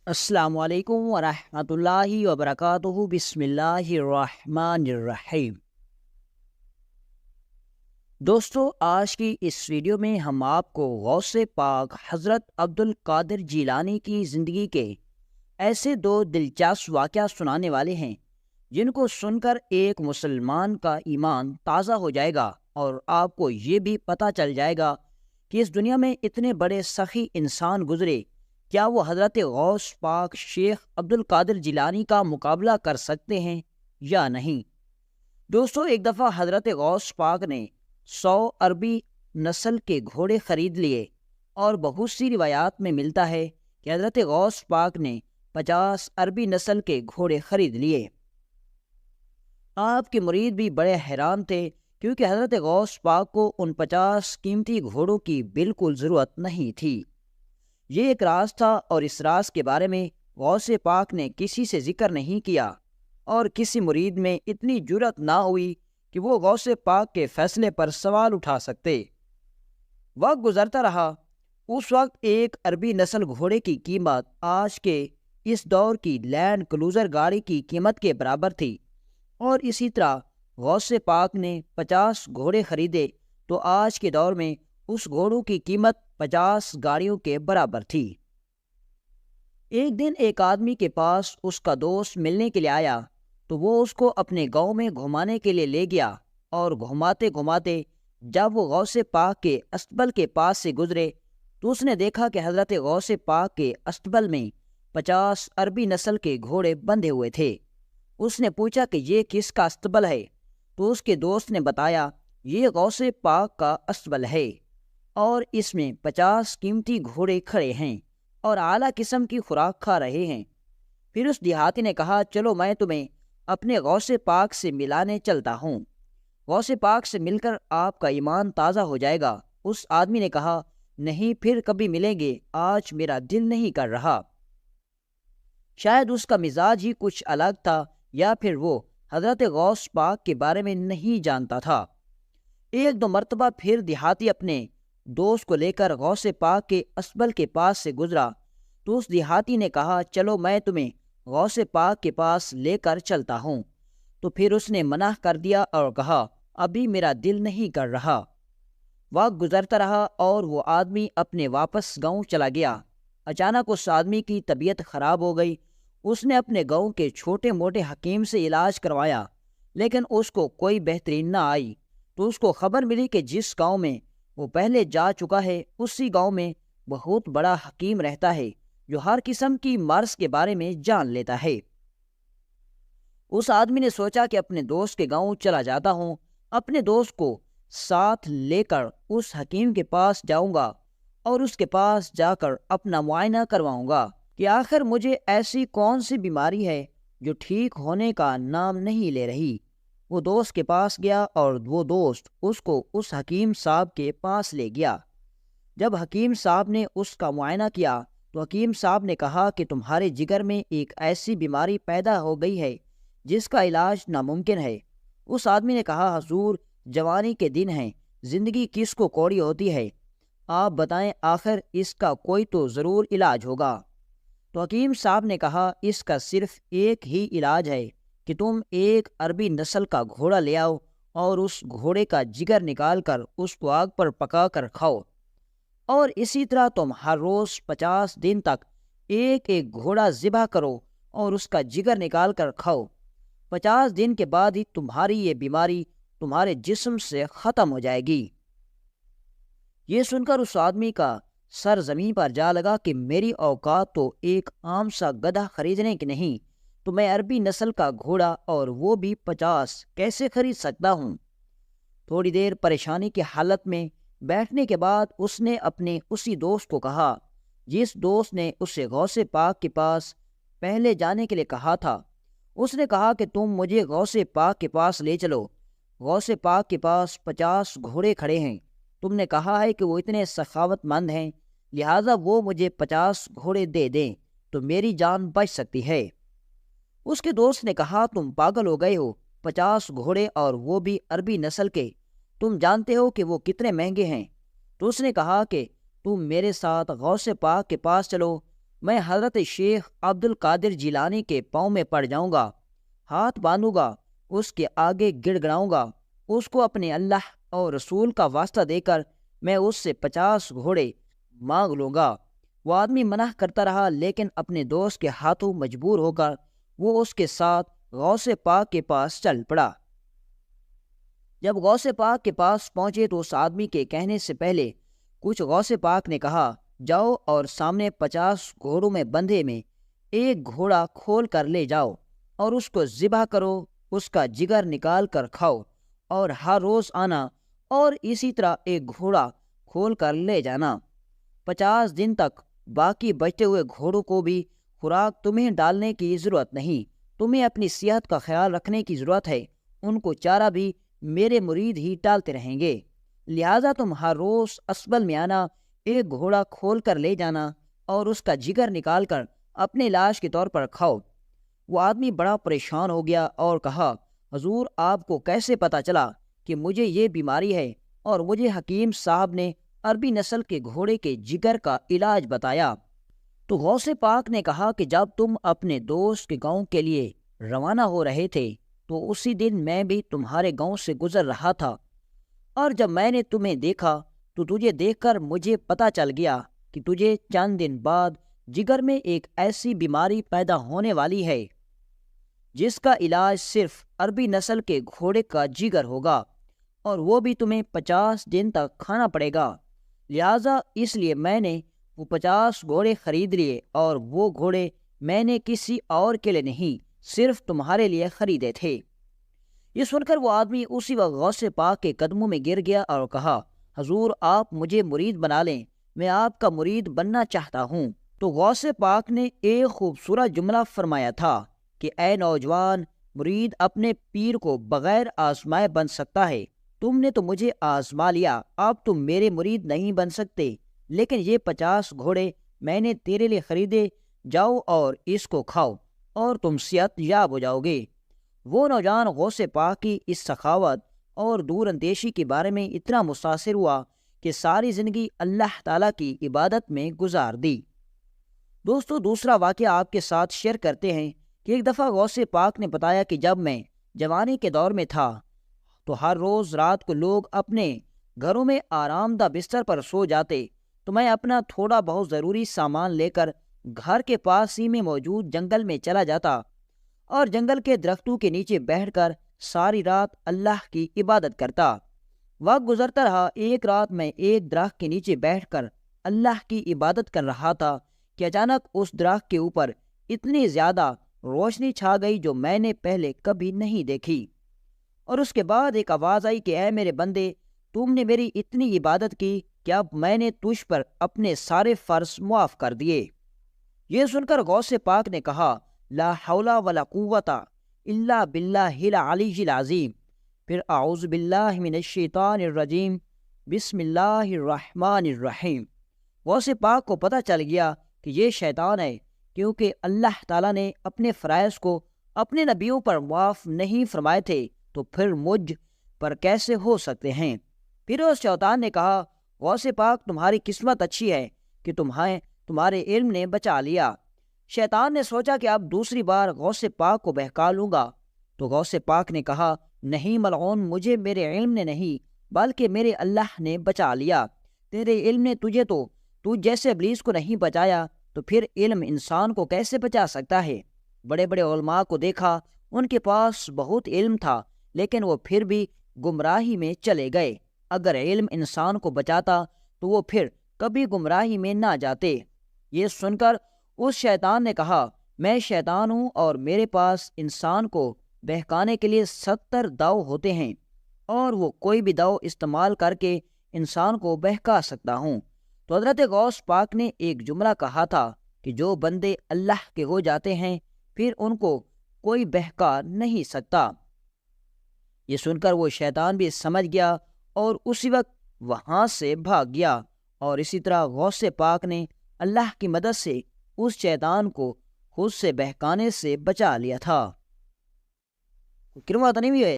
السلام علیکم ورحمۃ اللہ وبرکاتہ۔ بسم اللہ الرحمن الرحیم۔ دوستو، آج کی اس ویڈیو میں ہم آپ کو غوث پاک حضرت عبد القادر جیلانی کی زندگی کے ایسے دو دلچسپ واقعات سنانے والے ہیں جن کو سن کر ایک مسلمان کا ایمان تازہ ہو جائے گا، اور آپ کو یہ بھی پتہ چل جائے گا کہ اس دنیا میں اتنے بڑے سخی انسان گزرے، کیا وہ حضرت غوث پاک شیخ عبد القادر جیلانی کا مقابلہ کر سکتے ہیں یا نہیں۔ دوستو، ایک دفعہ حضرت غوث پاک نے 100 عربی نسل کے گھوڑے خرید لیے، اور بہت سی روایات میں ملتا ہے کہ حضرت غوث پاک نے 50 عربی نسل کے گھوڑے خرید لیے۔ آپ کے مرید بھی بڑے حیران تھے، کیونکہ حضرت غوث پاک کو ان 50 قیمتی گھوڑوں کی بالکل ضرورت نہیں تھی۔ یہ ایک راز تھا، اور اس راز کے بارے میں غوث پاک نے کسی سے ذکر نہیں کیا، اور کسی مرید میں اتنی جرأت نہ ہوئی کہ وہ غوث پاک کے فیصلے پر سوال اٹھا سکتے۔ وقت گزرتا رہا۔ اس وقت ایک عربی نسل گھوڑے کی قیمت آج کے اس دور کی لینڈ کروزر گاڑی کی قیمت کے برابر تھی، اور اسی طرح غوث پاک نے 50 گھوڑے خریدے تو آج کے دور میں اس گھوڑوں کی قیمت 50 گاڑیوں کے برابر تھی۔ ایک دن ایک آدمی کے پاس اس کا دوست ملنے کے لیے آیا، تو وہ اس کو اپنے گاؤں میں گھمانے کے لیے لے گیا، اور گھماتے گھماتے جب وہ غوث پاک کے استبل کے پاس سے گزرے تو اس نے دیکھا کہ حضرت غوث پاک کے استبل میں 50 عربی نسل کے گھوڑے بندھے ہوئے تھے۔ اس نے پوچھا کہ یہ کس کا استبل ہے؟ تو اس کے دوست نے بتایا، یہ غوث پاک کا استبل ہے، اور اس میں 50 قیمتی گھوڑے کھڑے ہیں اور اعلیٰ قسم کی خوراک کھا رہے ہیں۔ پھر اس دیہاتی نے کہا، چلو میں تمہیں اپنے غوث پاک سے ملانے چلتا ہوں، غوث پاک سے مل کر آپ کا ایمان تازہ ہو جائے گا۔ اس آدمی نے کہا، نہیں، پھر کبھی ملیں گے، آج میرا دل نہیں کر رہا۔ شاید اس کا مزاج ہی کچھ الگ تھا، یا پھر وہ حضرت غوث پاک کے بارے میں نہیں جانتا تھا۔ ایک دو مرتبہ پھر دیہاتی اپنے دوست کو لے کر غوث پاک کے استبل کے پاس سے گزرا، تو اس دیہاتی نے کہا، چلو میں تمہیں غوث پاک کے پاس لے کر چلتا ہوں۔ تو پھر اس نے منع کر دیا اور کہا، ابھی میرا دل نہیں کر رہا۔ وقت گزرتا رہا اور وہ آدمی اپنے واپس گاؤں چلا گیا۔ اچانک اس آدمی کی طبیعت خراب ہو گئی۔ اس نے اپنے گاؤں کے چھوٹے موٹے حکیم سے علاج کروایا، لیکن اس کو کوئی بہتری نہ آئی۔ تو اس کو خبر ملی کہ جس گاؤں میں وہ پہلے جا چکا ہے، اسی گاؤں میں بہت بڑا حکیم رہتا ہے جو ہر قسم کی مرض کے بارے میں جان لیتا ہے۔ اس آدمی نے سوچا کہ اپنے دوست کے گاؤں چلا جاتا ہوں، اپنے دوست کو ساتھ لے کر اس حکیم کے پاس جاؤں گا، اور اس کے پاس جا کر اپنا معائنہ کرواؤں گا کہ آخر مجھے ایسی کون سی بیماری ہے جو ٹھیک ہونے کا نام نہیں لے رہی۔ وہ دوست کے پاس گیا، اور وہ دوست اس کو اس حکیم صاحب کے پاس لے گیا۔ جب حکیم صاحب نے اس کا معائنہ کیا تو حکیم صاحب نے کہا کہ تمہارے جگر میں ایک ایسی بیماری پیدا ہو گئی ہے جس کا علاج ناممکن ہے۔ اس آدمی نے کہا، حضور، جوانی کے دن ہیں، زندگی کس کو کوڑی ہوتی ہے، آپ بتائیں، آخر اس کا کوئی تو ضرور علاج ہوگا۔ تو حکیم صاحب نے کہا، اس کا صرف ایک ہی علاج ہے کہ تم ایک عربی نسل کا گھوڑا لے آؤ، اور اس گھوڑے کا جگر نکال کر اس کو آگ پر پکا کر کھاؤ، اور اسی طرح تم ہر روز 50 دن تک ایک ایک گھوڑا ذبح کرو اور اس کا جگر نکال کر کھاؤ۔ 50 دن کے بعد ہی تمہاری یہ بیماری تمہارے جسم سے ختم ہو جائے گی۔ یہ سن کر اس آدمی کا سر زمین پر جا لگا کہ میری اوقات تو ایک عام سا گدھا خریدنے کی نہیں، تو میں عربی نسل کا گھوڑا، اور وہ بھی 50، کیسے خرید سکتا ہوں؟ تھوڑی دیر پریشانی کی حالت میں بیٹھنے کے بعد اس نے اپنے اسی دوست کو کہا جس دوست نے اسے غوث پاک کے پاس پہلے جانے کے لیے کہا تھا۔ اس نے کہا کہ تم مجھے غوث پاک کے پاس لے چلو، غوث پاک کے پاس 50 گھوڑے کھڑے ہیں، تم نے کہا ہے کہ وہ اتنے سخاوت مند ہیں، لہٰذا وہ مجھے 50 گھوڑے دے دیں تو میری جان بچ سکتی ہے۔ اس کے دوست نے کہا، تم پاگل ہو گئے ہو، 50 گھوڑے اور وہ بھی عربی نسل کے، تم جانتے ہو کہ وہ کتنے مہنگے ہیں۔ تو اس نے کہا کہ تم میرے ساتھ غوث پاک کے پاس چلو، میں حضرت شیخ عبد القادر جیلانی کے پاؤں میں پڑ جاؤں گا، ہاتھ باندھوں گا، اس کے آگے گڑ گڑاؤں گا، اس کو اپنے اللہ اور رسول کا واسطہ دے کر میں اس سے 50 گھوڑے مانگ لوں گا۔ وہ آدمی منع کرتا رہا، لیکن اپنے دوست کے ہاتھوں مجبور ہو کر وہ اس کے ساتھ غوث پاک کے پاس چل پڑا۔ جب غوث پاک کے پاس پہنچے تو اس آدمی کے کہنے سے پہلے کچھ غوث پاک نے کہا، جاؤ اور سامنے 50 گھوڑوں میں بندھے میں ایک گھوڑا کھول کر لے جاؤ اور اس کو ذبح کرو، اس کا جگر نکال کر کھاؤ اور ہر روز آنا اور اسی طرح ایک گھوڑا کھول کر لے جانا۔ 50 دن تک باقی بچتے ہوئے گھوڑوں کو بھی خوراک تمہیں ڈالنے کی ضرورت نہیں، تمہیں اپنی صحت کا خیال رکھنے کی ضرورت ہے، ان کو چارہ بھی میرے مرید ہی ڈالتے رہیں گے، لہٰذا تم ہر روز اسبل میں آنا، ایک گھوڑا کھول کر لے جانا اور اس کا جگر نکال کر اپنے علاج کے طور پر کھاؤ۔ وہ آدمی بڑا پریشان ہو گیا اور کہا، حضور آپ کو کیسے پتہ چلا کہ مجھے یہ بیماری ہے؟ اور مجھے حکیم صاحب نے عربی نسل کے گھوڑے کے جگر کا علاج بتایا۔ تو غوث پاک نے کہا کہ جب تم اپنے دوست کے گاؤں کے لیے روانہ ہو رہے تھے تو اسی دن میں بھی تمہارے گاؤں سے گزر رہا تھا، اور جب میں نے تمہیں دیکھا تو تجھے دیکھ کر مجھے پتہ چل گیا کہ تجھے چند دن بعد جگر میں ایک ایسی بیماری پیدا ہونے والی ہے جس کا علاج صرف عربی نسل کے گھوڑے کا جگر ہوگا، اور وہ بھی تمہیں 50 دن تک کھانا پڑے گا۔ لہٰذا اس لیے میں نے وہ 50 گھوڑے خرید لیے، اور وہ گھوڑے میں نے کسی اور کے لیے نہیں، صرف تمہارے لیے خریدے تھے۔ یہ سن کر وہ آدمی اسی وقت غوث پاک کے قدموں میں گر گیا اور کہا، حضور آپ مجھے مرید بنا لیں، میں آپ کا مرید بننا چاہتا ہوں۔ تو غوث پاک نے ایک خوبصورت جملہ فرمایا تھا کہ اے نوجوان، مرید اپنے پیر کو بغیر آزمائے بن سکتا ہے، تم نے تو مجھے آزما لیا، اب تم میرے مرید نہیں بن سکتے، لیکن یہ 50 گھوڑے میں نے تیرے لیے خریدے، جاؤ اور اس کو کھاؤ اور تم صحت یاب ہو جاؤ گے۔ وہ نوجوان غوث پاک کی اس سخاوت اور دور اندیشی کے بارے میں اتنا متاثر ہوا کہ ساری زندگی اللہ تعالیٰ کی عبادت میں گزار دی۔ دوستو، دوسرا واقعہ آپ کے ساتھ شیئر کرتے ہیں کہ ایک دفعہ غوث پاک نے بتایا کہ جب میں جوانی کے دور میں تھا تو ہر روز رات کو لوگ اپنے گھروں میں آرام دہ بستر پر سو جاتے تو میں اپنا تھوڑا بہت ضروری سامان لے کر گھر کے پاس ہی میں موجود جنگل میں چلا جاتا اور جنگل کے درختوں کے نیچے بیٹھ کر ساری رات اللہ کی عبادت کرتا۔ وقت گزرتا رہا، ایک رات میں ایک درخت کے نیچے بیٹھ کر اللہ کی عبادت کر رہا تھا کہ اچانک اس درخت کے اوپر اتنی زیادہ روشنی چھا گئی جو میں نے پہلے کبھی نہیں دیکھی، اور اس کے بعد ایک آواز آئی کہ اے میرے بندے، تم نے میری اتنی عبادت کی کہ اب میں نے تجھ پر اپنے سارے فرض معاف کر دیے۔ یہ سن کر غوث پاک نے کہا، لا حول ولا قوت الا باللہ العلی العظیم، پھر اعوذ باللہ من الشیطان الرجیم، بسم اللہ الرحمن الرحیم۔ غوث پاک کو پتہ چل گیا کہ یہ شیطان ہے، کیونکہ اللہ تعالیٰ نے اپنے فرائض کو اپنے نبیوں پر معاف نہیں فرمائے تھے تو پھر مجھ پر کیسے ہو سکتے ہیں۔ پھر اس شیطان نے کہا، غوث پاک تمہاری قسمت اچھی ہے کہ تمہارے علم نے بچا لیا۔ شیطان نے سوچا کہ اب دوسری بار غوث پاک کو بہکا لوں گا، تو غوث پاک نے کہا، نہیں ملعون، مجھے میرے علم نے نہیں بلکہ میرے اللہ نے بچا لیا۔ تیرے علم نے تو جیسے ابلیس کو نہیں بچایا تو پھر علم انسان کو کیسے بچا سکتا ہے؟ بڑے بڑے علماء کو دیکھا، ان کے پاس بہت علم تھا لیکن وہ پھر بھی گمراہی میں چلے گئے۔ اگر علم انسان کو بچاتا تو وہ پھر کبھی گمراہی میں نہ جاتے۔ یہ سن کر اس شیطان نے کہا، میں شیطان ہوں اور میرے پاس انسان کو بہکانے کے لیے 70 داؤ ہوتے ہیں، اور وہ کوئی بھی داؤ استعمال کر کے انسان کو بہکا سکتا ہوں۔ تو حضرت غوث پاک نے ایک جملہ کہا تھا کہ جو بندے اللہ کے ہو جاتے ہیں پھر ان کو کوئی بہکا نہیں سکتا۔ یہ سن کر وہ شیطان بھی سمجھ گیا اور اسی وقت وہاں سے بھاگ گیا، اور اسی طرح غوث پاک نے اللہ کی مدد سے اس شیطان کو خود سے بہکانے سے بچا لیا تھا۔ کروا تو نہیں ہوئے۔